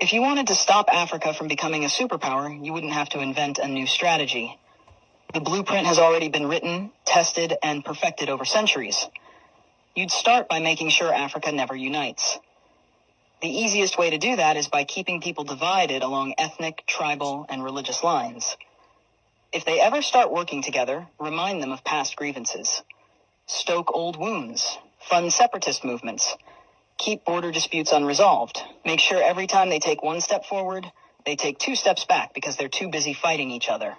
If you wanted to stop Africa from becoming a superpower, you wouldn't have to invent a new strategy. The blueprint has already been written, tested, and perfected over centuries. You'd start by making sure Africa never unites. The easiest way to do that is by keeping people divided along ethnic, tribal, and religious lines. If they ever start working together, remind them of past grievances. Stoke old wounds. Fund separatist movements. Keep border disputes unresolved. Make sure every time they take one step forward, they take 2 steps back because they're too busy fighting each other.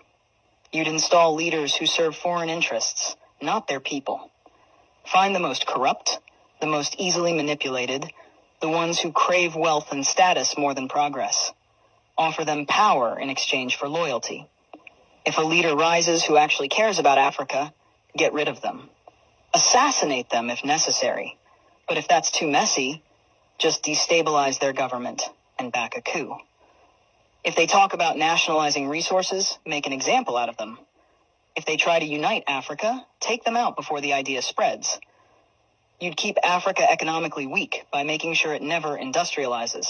You'd install leaders who serve foreign interests, not their people. Find the most corrupt, the most easily manipulated, the ones who crave wealth and status more than progress. Offer them power in exchange for loyalty. If a leader rises who actually cares about Africa, get rid of them. Assassinate them if necessary. But if that's too messy, just destabilize their government and back a coup. If they talk about nationalizing resources, make an example out of them. If they try to unite Africa, take them out before the idea spreads. You'd keep Africa economically weak by making sure it never industrializes.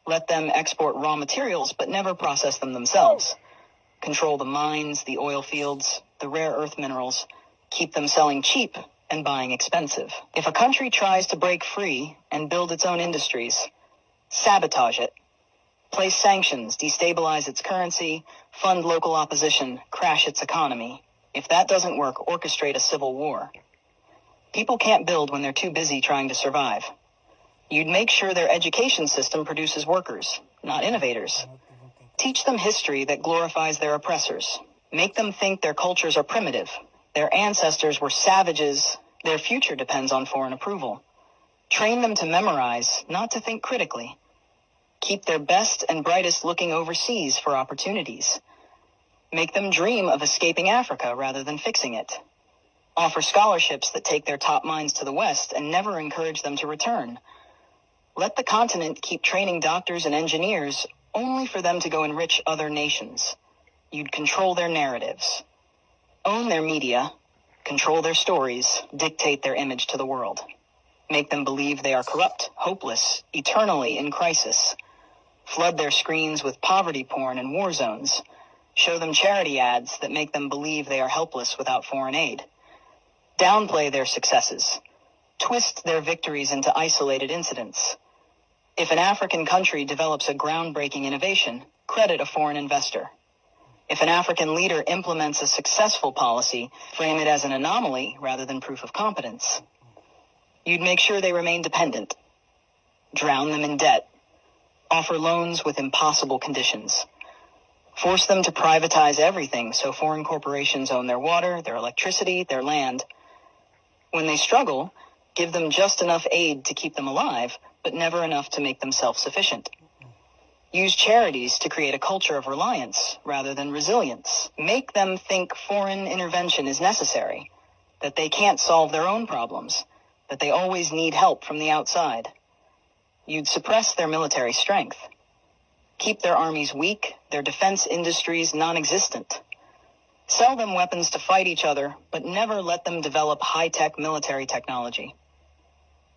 Let them export raw materials, but never process them themselves. Control the mines, the oil fields, the rare earth minerals. Keep them selling cheap and buying expensive. If a country tries to break free and build its own industries, sabotage it. Place sanctions, destabilize its currency, fund local opposition, crash its economy. If that doesn't work, orchestrate a civil war. People can't build when they're too busy trying to survive. You'd make sure their education system produces workers, not innovators. Teach them history that glorifies their oppressors. Make them think their cultures are primitive. Their ancestors were savages. Their future depends on foreign approval. Train them to memorize, not to think critically. Keep their best and brightest looking overseas for opportunities. Make them dream of escaping Africa rather than fixing it. Offer scholarships that take their top minds to the West and never encourage them to return. Let the continent keep training doctors and engineers only for them to go enrich other nations. You'd control their narratives. Own their media, control their stories, dictate their image to the world. Make them believe they are corrupt, hopeless, eternally in crisis. Flood their screens with poverty porn and war zones. Show them charity ads that make them believe they are helpless without foreign aid. Downplay their successes. Twist their victories into isolated incidents. If an African country develops a groundbreaking innovation, credit a foreign investor. If an African leader implements a successful policy, frame it as an anomaly rather than proof of competence. You'd make sure they remain dependent. Drown them in debt. Offer loans with impossible conditions. Force them to privatize everything so foreign corporations own their water, their electricity, their land. When they struggle, give them just enough aid to keep them alive, but never enough to make them self-sufficient. Use charities to create a culture of reliance rather than resilience. Make them think foreign intervention is necessary, that they can't solve their own problems, that they always need help from the outside. You'd suppress their military strength. Keep their armies weak, their defense industries non-existent. Sell them weapons to fight each other, but never let them develop high-tech military technology.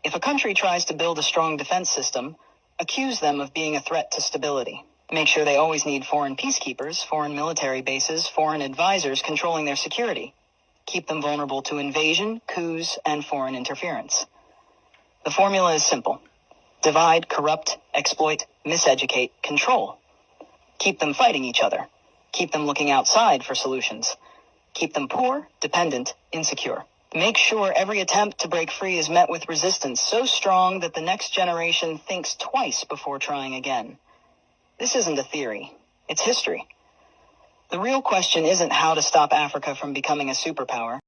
If a country tries to build a strong defense system, accuse them of being a threat to stability. Make sure they always need foreign peacekeepers, foreign military bases, foreign advisors controlling their security. Keep them vulnerable to invasion, coups, and foreign interference. The formula is simple. Divide, corrupt, exploit, miseducate, control. Keep them fighting each other. Keep them looking outside for solutions. Keep them poor, dependent, insecure. Make sure every attempt to break free is met with resistance so strong that the next generation thinks twice before trying again. This isn't a theory. It's history. The real question isn't how to stop Africa from becoming a superpower.